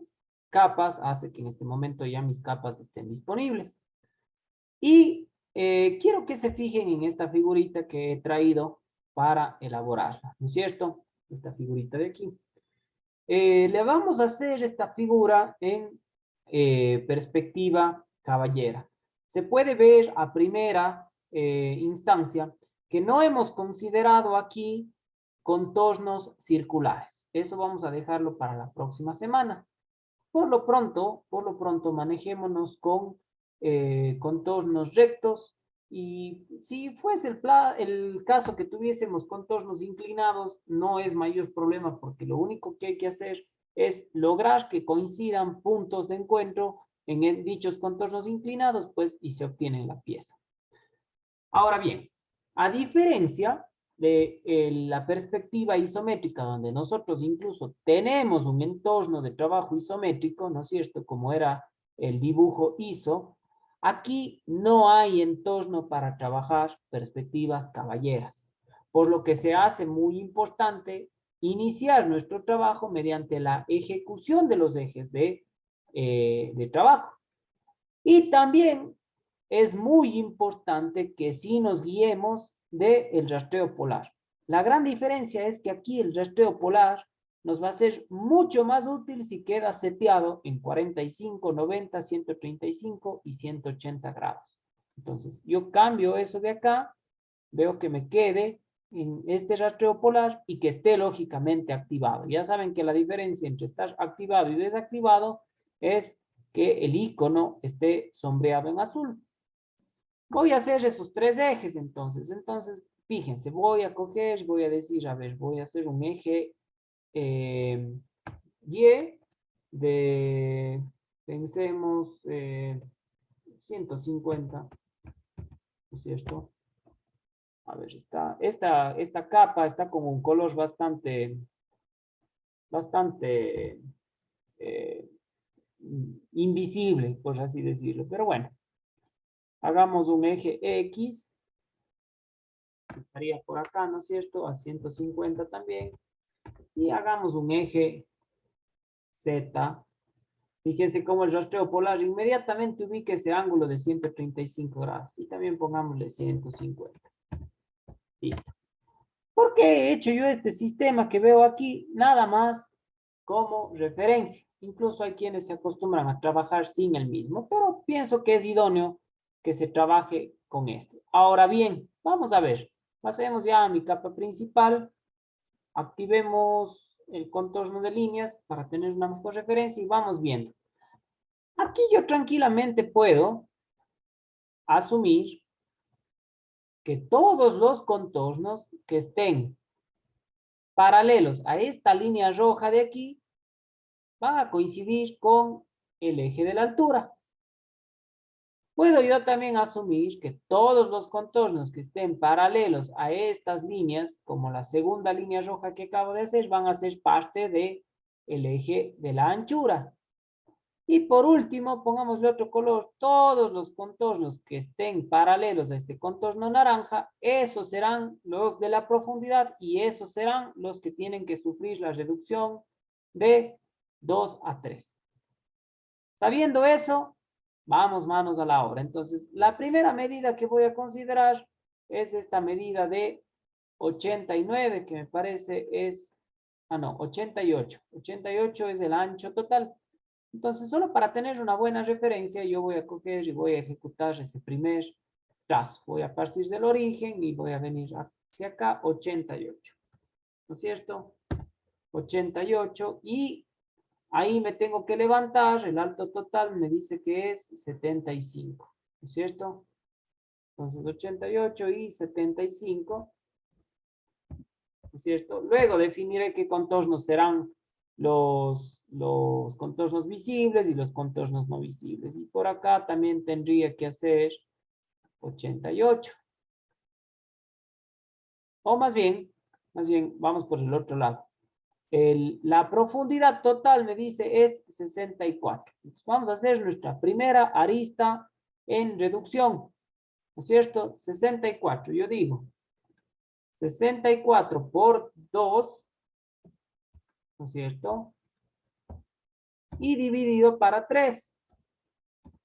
Speaker 1: capas, hace que en este momento ya mis capas estén disponibles. Y quiero que se fijen en esta figurita que he traído para elaborarla, ¿no es cierto? Esta figurita de aquí. Le vamos a hacer esta figura en perspectiva caballera. Se puede ver a primera instancia que no hemos considerado aquí contornos circulares. Eso vamos a dejarlo para la próxima semana. Por lo pronto manejémonos con contornos rectos. Y si fuese el caso que tuviésemos contornos inclinados, no es mayor problema porque lo único que hay que hacer es lograr que coincidan puntos de encuentro en dichos contornos inclinados, pues, y se obtiene la pieza. Ahora bien, a diferencia de la perspectiva isométrica, donde nosotros incluso tenemos un entorno de trabajo isométrico, ¿no es cierto?, como era el dibujo ISO, aquí no hay entorno para trabajar perspectivas caballeras, por lo que se hace muy importante iniciar nuestro trabajo mediante la ejecución de los ejes de trabajo. Y también es muy importante que sí nos guiemos del rastreo polar. La gran diferencia es que aquí el rastreo polar nos va a ser mucho más útil si queda seteado en 45, 90, 135 y 180 grados. Entonces, yo cambio eso de acá, veo que me quede en este rastreo polar y que esté lógicamente activado. Ya saben que la diferencia entre estar activado y desactivado es que el icono esté sombreado en azul. Voy a hacer esos 3 ejes entonces. Entonces, fíjense, voy a coger, voy a decir, a ver, voy a hacer un eje Y de, pensemos, 150, ¿no es cierto? A ver, esta capa está con un color bastante invisible, por así decirlo. Pero bueno, hagamos un eje X, estaría por acá, ¿no es cierto? A 150 también. Y hagamos un eje Z. Fíjense cómo el rastreo polar inmediatamente ubica ese ángulo de 135 grados. Y también pongámosle 150. Listo. ¿Por qué he hecho yo este sistema que veo aquí? Nada más como referencia. Incluso hay quienes se acostumbran a trabajar sin el mismo, pero pienso que es idóneo que se trabaje con este. Ahora bien, vamos a ver. Pasemos ya a mi capa principal. Activemos el contorno de líneas para tener una mejor referencia y vamos viendo. Aquí yo tranquilamente puedo asumir que todos los contornos que estén paralelos a esta línea roja de aquí van a coincidir con el eje de la altura. Puedo yo también asumir que todos los contornos que estén paralelos a estas líneas, como la segunda línea roja que acabo de hacer, van a ser parte del eje de la anchura. Y por último, pongámosle otro color, todos los contornos que estén paralelos a este contorno naranja, esos serán los de la profundidad y esos serán los que tienen que sufrir la reducción de 2 a 3. Sabiendo eso, vamos manos a la obra. Entonces, la primera medida que voy a considerar es esta medida de 89, que me parece es, 88. 88 es el ancho total. Entonces, solo para tener una buena referencia, yo voy a coger y voy a ejecutar ese primer trazo. Voy a partir del origen y voy a venir hacia acá, 88. ¿No es cierto? 88 y ahí me tengo que levantar, el alto total me dice que es 75. ¿No es cierto? Entonces, 88 y 75. ¿No es cierto? Luego definiré qué contornos serán los contornos visibles y los contornos no visibles. Y por acá también tendría que hacer 88. O más bien, vamos por el otro lado. La profundidad total me dice es 64. Entonces, vamos a hacer nuestra primera arista en reducción. ¿No es cierto? 64. Yo digo 64 por 2. ¿No es cierto? Y dividido para 3.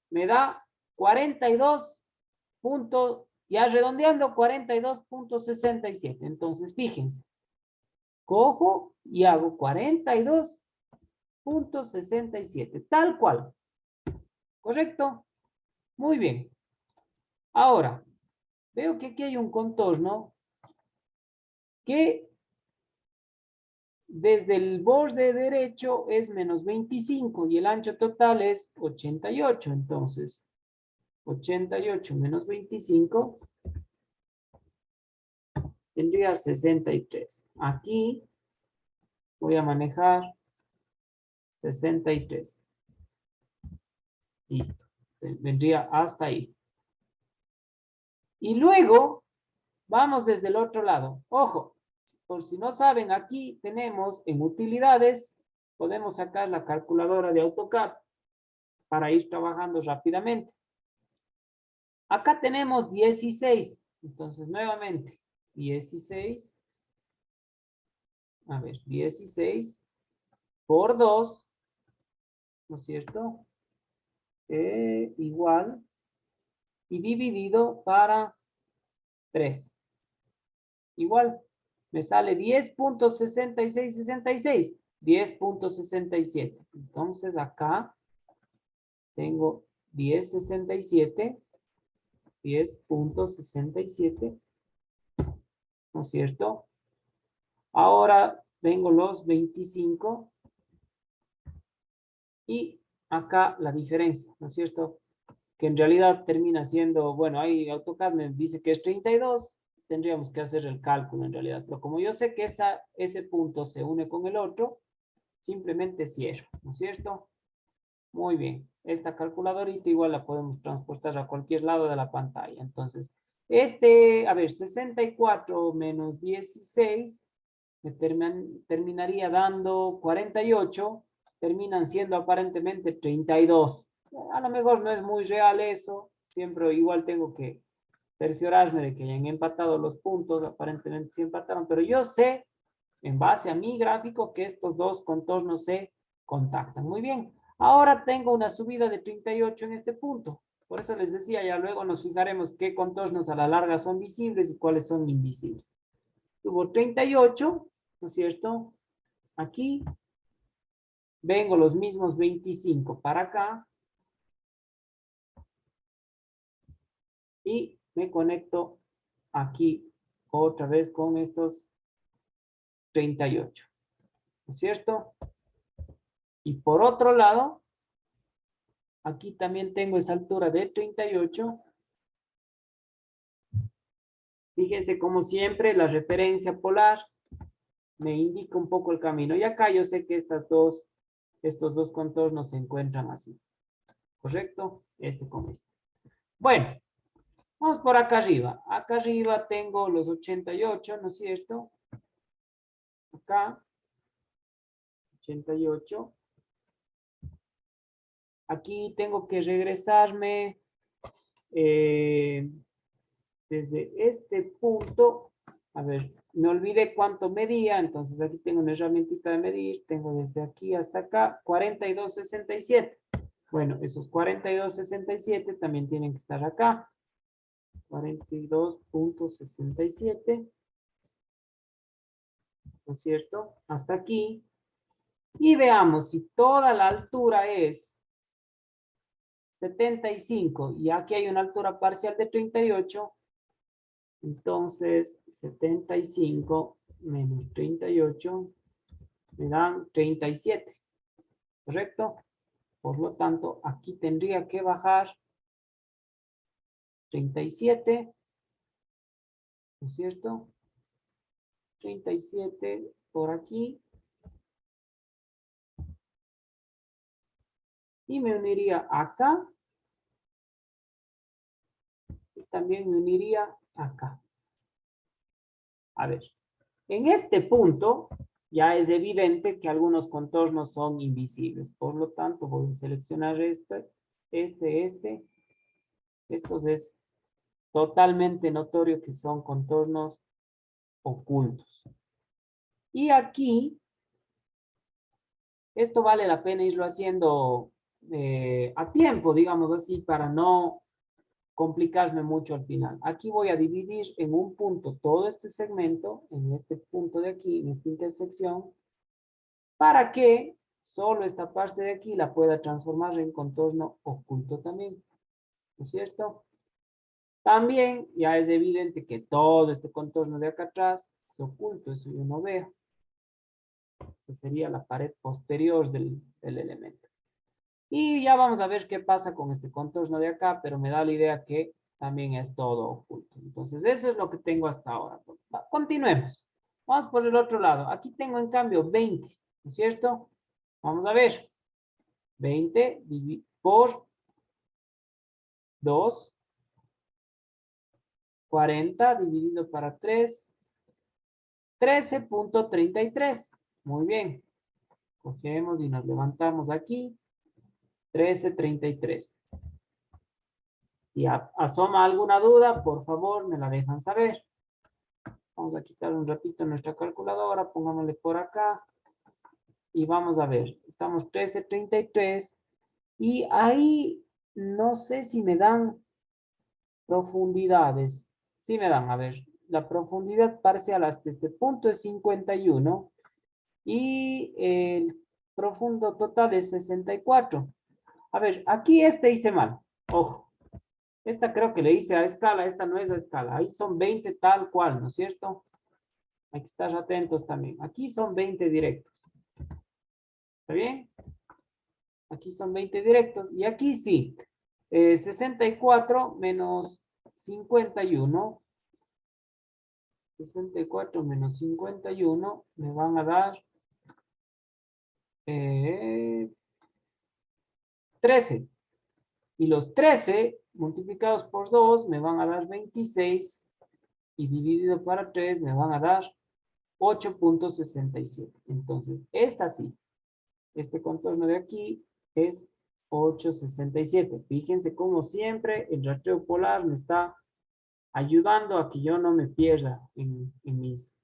Speaker 1: Me da 42 puntos, ya redondeando 42.67. Entonces, fíjense. Cojo y hago 42.67. Tal cual. ¿Correcto? Muy bien. Ahora, veo que aquí hay un contorno que desde el borde derecho es menos 25 y el ancho total es 88. Entonces, 88 menos 25 tendría 63. Aquí voy a manejar 63. Listo. Vendría hasta ahí. Y luego vamos desde el otro lado. Ojo, por si no saben, aquí tenemos en utilidades, podemos sacar la calculadora de AutoCAD para ir trabajando rápidamente. Acá tenemos 16. Entonces, nuevamente, 16. A ver, 16 por 2. ¿No es cierto? Igual. Y dividido para 3. Igual. Me sale 10.6666. 10.67. Entonces, acá tengo 10.67. 10.67. ¿No es cierto? Ahora tengo los 25. Y acá la diferencia, ¿no es cierto? Que en realidad termina siendo, bueno, ahí AutoCAD me dice que es 32. Tendríamos que hacer el cálculo en realidad. Pero como yo sé que ese punto se une con el otro, simplemente cierro, ¿no es cierto? Muy bien. Esta calculadorita igual la podemos transportar a cualquier lado de la pantalla. Entonces, a ver, 64 menos 16 me terminaría dando 48. Terminan siendo aparentemente 32. A lo mejor no es muy real eso. Siempre igual tengo que cerciorarme de que hayan empatado los puntos. Aparentemente sí empataron. Pero yo sé, en base a mi gráfico, que estos dos contornos se contactan. Muy bien. Ahora tengo una subida de 38 en este punto. Por eso les decía, ya luego nos fijaremos qué contornos a la larga son visibles y cuáles son invisibles. Subo 38, ¿no es cierto? Aquí. Vengo los mismos 25 para acá. Y me conecto aquí otra vez con estos 38. ¿No es cierto? Y por otro lado, aquí también tengo esa altura de 38. Fíjense como siempre la referencia polar me indica un poco el camino. Y acá yo sé que estos dos contornos se encuentran así. ¿Correcto? Este con este. Bueno, vamos por acá arriba. Acá arriba tengo los 88, ¿no es cierto? Acá. 88. Aquí tengo que regresarme desde este punto. A ver, me olvidé cuánto medía, entonces aquí tengo una herramientita de medir. Tengo desde aquí hasta acá 42.67. Bueno, esos 42.67 también tienen que estar acá. 42.67. ¿No es cierto? Hasta aquí. Y veamos si toda la altura es 75 y aquí hay una altura parcial de 38. Entonces 75 menos 38 me dan 37. ¿Correcto? Por lo tanto, aquí tendría que bajar 37. ¿No es cierto? 37 por aquí. Y me uniría acá. Y también me uniría acá. A ver, en este punto ya es evidente que algunos contornos son invisibles. Por lo tanto, voy a seleccionar este. Estos es totalmente notorio que son contornos ocultos. Y aquí, esto vale la pena irlo haciendo a tiempo, digamos así, para no complicarme mucho al final. Aquí voy a dividir en un punto todo este segmento, en este punto de aquí, en esta intersección, para que solo esta parte de aquí la pueda transformar en contorno oculto también. ¿No es cierto? También ya es evidente que todo este contorno de acá atrás es oculto, eso yo no veo. Esa sería la pared posterior del elemento. Y ya vamos a ver qué pasa con este contorno de acá, pero me da la idea que también es todo oculto. Entonces, eso es lo que tengo hasta ahora. Continuemos. Vamos por el otro lado. Aquí tengo en cambio 20, ¿no es cierto? Vamos a ver. 20 por 2. 40 dividido para 3. 13.33. Muy bien. Cogemos y nos levantamos aquí. 13.33. Si asoma alguna duda, por favor, me la dejan saber. Vamos a quitar un ratito nuestra calculadora, pongámosle por acá. Y vamos a ver, estamos 13.33. Y ahí no sé si me dan profundidades. Sí me dan, a ver, la profundidad parcial hasta este punto es 51. Y el profundo total es 64. A ver, aquí hice mal. Ojo. Esta creo que le hice a escala, esta no es a escala. Ahí son 20 tal cual, ¿no es cierto? Hay que estar atentos también. Aquí son 20 directos. ¿Está bien? Aquí son 20 directos. Y aquí sí. 64 menos 51. 64 menos 51 me van a dar 13. Y los 13 multiplicados por 2 me van a dar 26. Y dividido para 3 me van a dar 8.67. Entonces, esta sí. Este contorno de aquí es 8.67. Fíjense como siempre el rastreo polar me está ayudando a que yo no me pierda en mis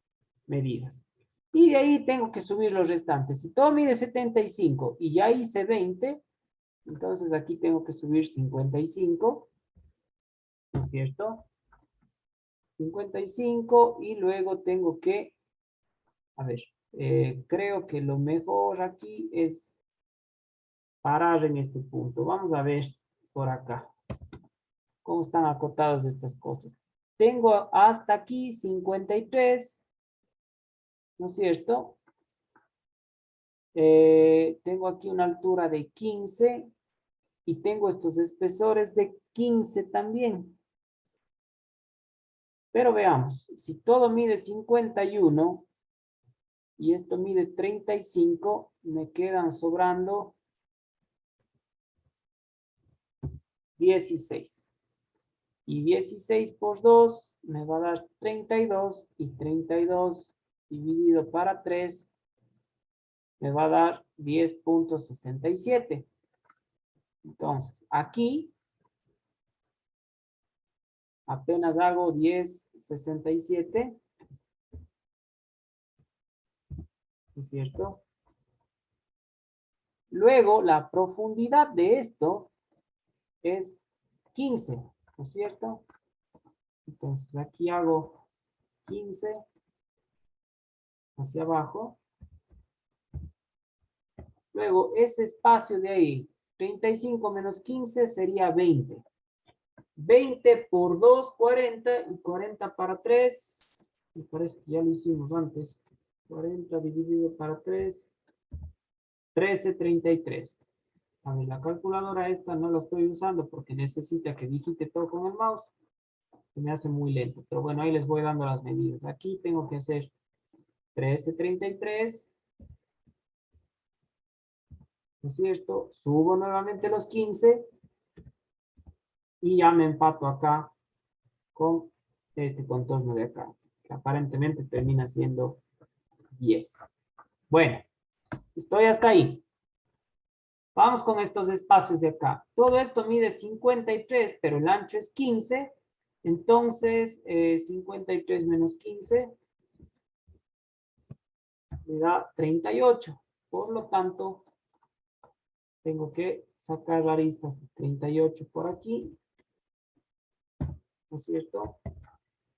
Speaker 1: medidas. Y de ahí tengo que subir los restantes. Si todo mide 75 y ya hice 20, entonces aquí tengo que subir 55. ¿No es cierto? 55 y luego tengo que, a ver, creo que lo mejor aquí es parar en este punto. Vamos a ver por acá cómo están acotadas estas cosas. Tengo hasta aquí 53, ¿no es cierto? Tengo aquí una altura de 15 y tengo estos espesores de 15 también. Pero veamos, si todo mide 51 y esto mide 35, me quedan sobrando 16. Y 16 por 2 me va a dar 32 y 32 dividido para 3 me va a dar 10.67. Entonces, aquí apenas hago 10.67, ¿no es cierto? Luego, la profundidad de esto es 15, ¿no es cierto? Entonces, aquí hago 15 hacia abajo. Luego, ese espacio de ahí, 35 menos 15 sería 20. 20 por 2, 40, y 40 para 3, me parece que ya lo hicimos antes. 40 dividido para 3, 13.33. A ver, la calculadora esta no la estoy usando porque necesita que digite todo con el mouse. Se me hace muy lento, pero bueno, ahí les voy dando las medidas. Aquí tengo que hacer 13.33. ¿No es cierto? Subo nuevamente los 15 y ya me empato acá con este contorno de acá, que aparentemente termina siendo 10. Bueno, estoy hasta ahí. Vamos con estos espacios de acá. Todo esto mide 53, pero el ancho es 15. Entonces, 53 menos 15 me da 38. Por lo tanto, tengo que sacar aristas de 38 por aquí, ¿no es cierto?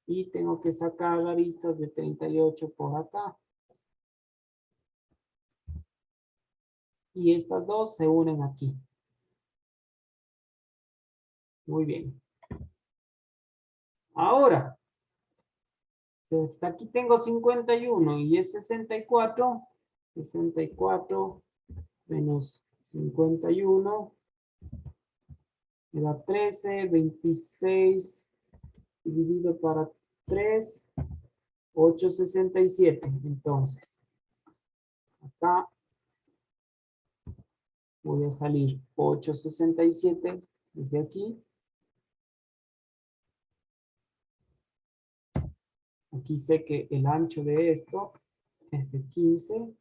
Speaker 1: Y tengo que sacar aristas de 38 por acá. Y estas dos se unen aquí. Muy bien. Ahora, hasta aquí tengo 51 y es 64. 64 menos 51 me da 13, 26 dividido para 3, 8.67. Entonces, acá voy a salir 8.67 desde aquí. Aquí sé que el ancho de esto es de 15.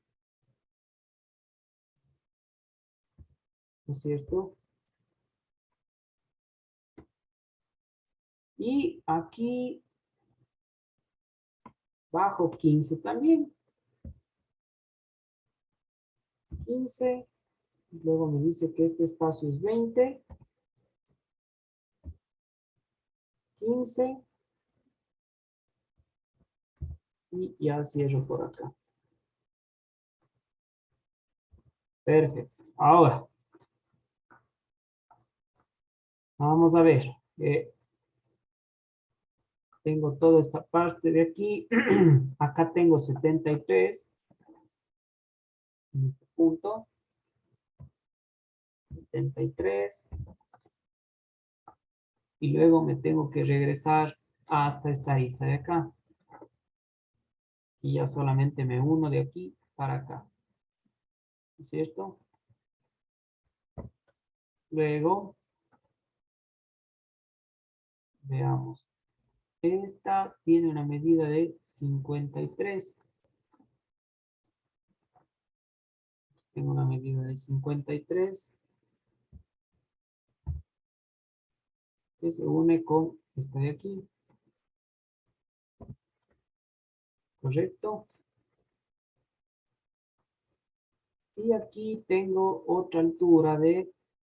Speaker 1: ¿No es cierto? Y aquí bajo 15 también. 15. Luego me dice que este espacio es 20. 15. Y ya cierro por acá. Perfecto. Ahora, vamos a ver. Tengo toda esta parte de aquí. Acá tengo 73. En este punto. 73. Y luego me tengo que regresar hasta esta arista de acá. Y ya solamente me uno de aquí para acá. ¿No es cierto? Luego, veamos. Esta tiene una medida de 53. Tengo una medida de 53. Que se une con esta de aquí. ¿Correcto? Y aquí tengo otra altura de,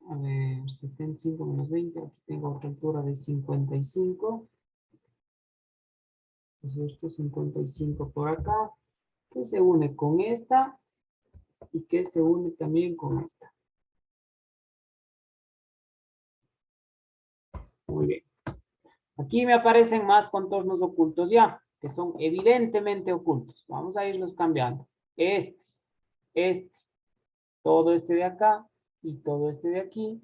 Speaker 1: a ver, 75 menos 20. Aquí tengo otra altura de 55. Entonces esto 55 por acá, que se une con esta y que se une también con esta. Muy bien. Aquí me aparecen más contornos ocultos ya, que son evidentemente ocultos. Vamos a irlos cambiando. Este, todo este de acá y todo este de aquí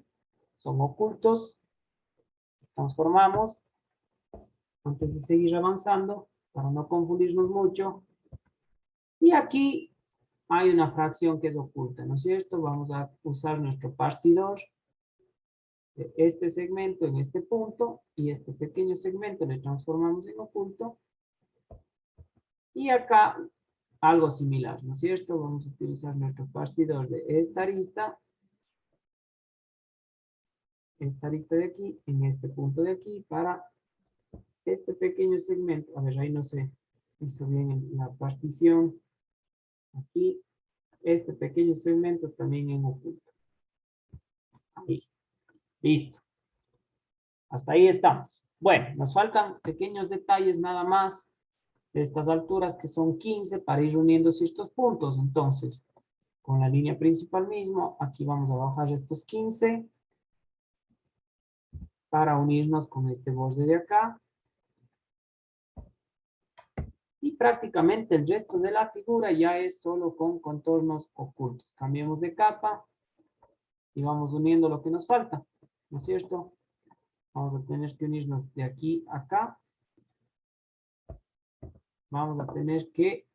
Speaker 1: son ocultos. Transformamos antes de seguir avanzando para no confundirnos mucho. Y aquí hay una fracción que es oculta, ¿no es cierto? Vamos a usar nuestro partidor de este segmento en este punto y este pequeño segmento le transformamos en oculto. Y acá algo similar, ¿no es cierto? Vamos a utilizar nuestro partidor de esta arista de aquí, en este punto de aquí, para este pequeño segmento. A ver, ahí no se hizo bien en la partición. Aquí, este pequeño segmento también en oculto. Ahí. Listo. Hasta ahí estamos. Bueno, nos faltan pequeños detalles nada más de estas alturas que son 15 para ir uniendo estos puntos. Entonces, con la línea principal mismo, aquí vamos a bajar estos 15 para unirnos con este borde de acá. Y prácticamente el resto de la figura ya es solo con contornos ocultos. Cambiemos de capa y vamos uniendo lo que nos falta, ¿no es cierto? Vamos a tener que unirnos de aquí a acá. Vamos a tener que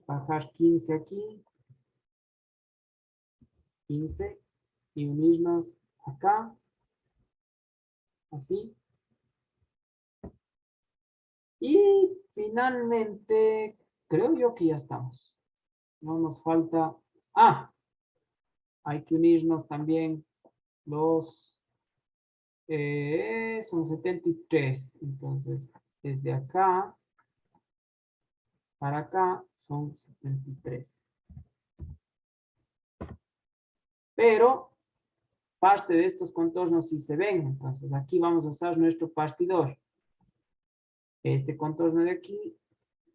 Speaker 1: bajar 15 aquí. 15 y unirnos acá. Así. Y finalmente, creo yo que ya estamos. No nos falta... Ah, hay que unirnos también los... son 73. Entonces, desde acá para acá son 73. Pero parte de estos contornos sí se ven. Entonces, aquí vamos a usar nuestro partidor. Este contorno de aquí,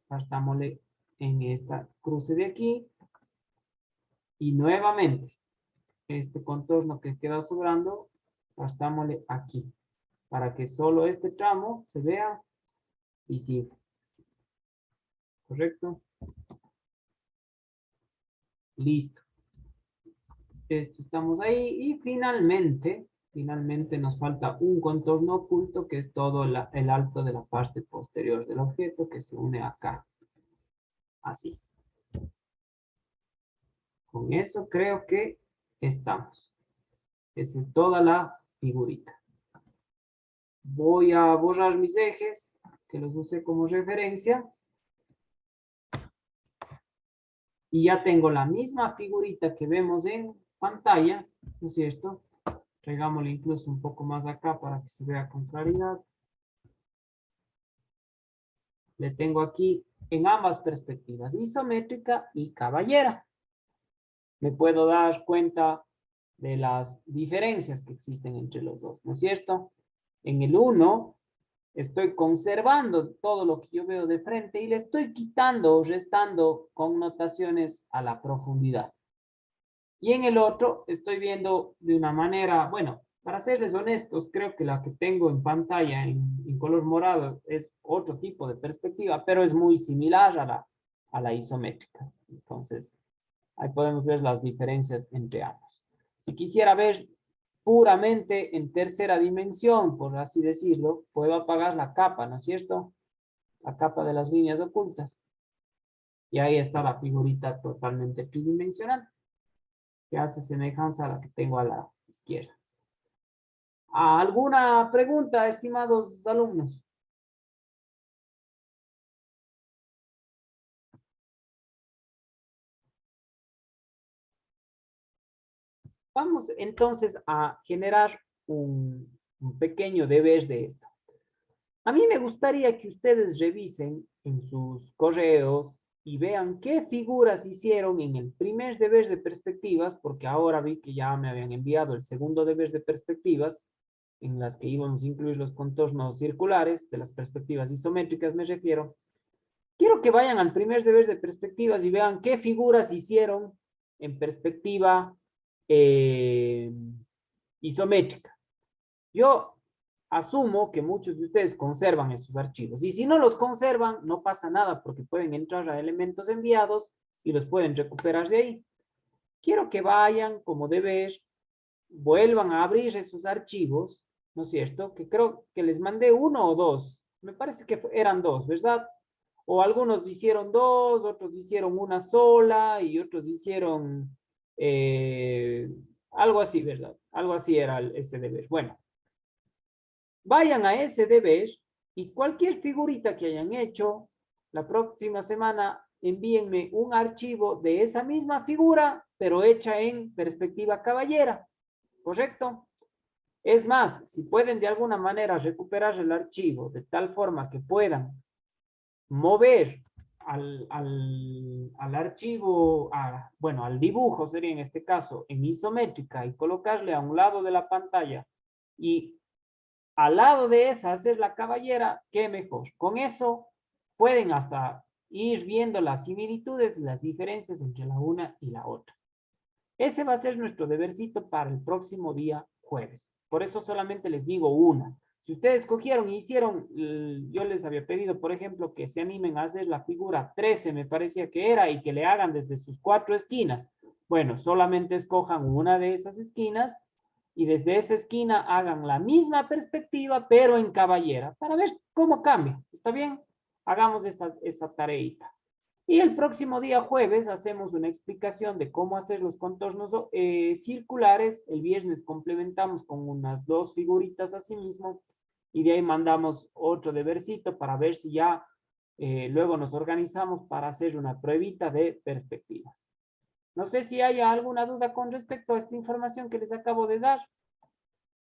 Speaker 1: partámosle en esta cruce de aquí. Y nuevamente, este contorno que queda sobrando, partámosle aquí. Para que solo este tramo se vea visible. ¿Correcto? Listo. Esto estamos ahí. Y finalmente nos falta un contorno oculto que es todo el alto de la parte posterior del objeto que se une acá. Así. Con eso creo que estamos. Esa es toda la figurita. Voy a borrar mis ejes, que los usé como referencia. Y ya tengo la misma figurita que vemos en pantalla, ¿no es cierto? Traigámosle incluso un poco más acá para que se vea con claridad. Le tengo aquí en ambas perspectivas, isométrica y caballera. Me puedo dar cuenta de las diferencias que existen entre los dos, ¿no es cierto? En el 1 estoy conservando todo lo que yo veo de frente y le estoy quitando o restando connotaciones a la profundidad. Y en el otro estoy viendo de una manera, bueno, para serles honestos, creo que la que tengo en pantalla en color morado es otro tipo de perspectiva, pero es muy similar a la isométrica. Entonces, ahí podemos ver las diferencias entre ambos. Si quisiera ver puramente en tercera dimensión, por así decirlo, puedo apagar la capa, ¿no es cierto? La capa de las líneas ocultas. Y ahí está la figurita totalmente tridimensional, que hace semejanza a la que tengo a la izquierda. ¿Alguna pregunta, estimados alumnos? Vamos entonces a generar un pequeño deber de esto. A mí me gustaría que ustedes revisen en sus correos y vean qué figuras hicieron en el primer deber de perspectivas, porque ahora vi que ya me habían enviado el segundo deber de perspectivas, en las que íbamos a incluir los contornos circulares, de las perspectivas isométricas me refiero. Quiero que vayan al primer deber de perspectivas y vean qué figuras hicieron en perspectiva isométrica. Yo asumo que muchos de ustedes conservan esos archivos. Y si no los conservan, no pasa nada porque pueden entrar a elementos enviados y los pueden recuperar de ahí. Quiero que vayan como deber, vuelvan a abrir esos archivos, ¿no es cierto? Que creo que les mandé uno o dos. Me parece que eran dos, ¿verdad? O algunos hicieron dos, otros hicieron una sola y otros hicieron algo así, ¿verdad? Algo así era ese deber. Bueno, vayan a ese deber y cualquier figurita que hayan hecho, la próxima semana envíenme un archivo de esa misma figura, pero hecha en perspectiva caballera, ¿correcto? Es más, si pueden de alguna manera recuperar el archivo de tal forma que puedan mover al archivo, bueno, al dibujo sería en este caso, en isométrica y colocarle a un lado de la pantalla y al lado de esa hacer la caballera, qué mejor. Con eso pueden hasta ir viendo las similitudes y las diferencias entre la una y la otra. Ese va a ser nuestro debercito para el próximo día jueves. Por eso solamente les digo una. Si ustedes cogieron y hicieron, yo les había pedido, por ejemplo, que se animen a hacer la figura 13, me parecía que era, y que le hagan desde sus 4 esquinas. Bueno, solamente escojan una de esas esquinas y desde esa esquina hagan la misma perspectiva, pero en caballera, para ver cómo cambia. ¿Está bien? Hagamos esa tareita. Y el próximo día jueves hacemos una explicación de cómo hacer los contornos circulares. El viernes complementamos con unas 2 figuritas así mismo. Y de ahí mandamos otro debercito para ver si ya luego nos organizamos para hacer una pruebita de perspectivas. No sé si haya alguna duda con respecto a esta información que les acabo de dar.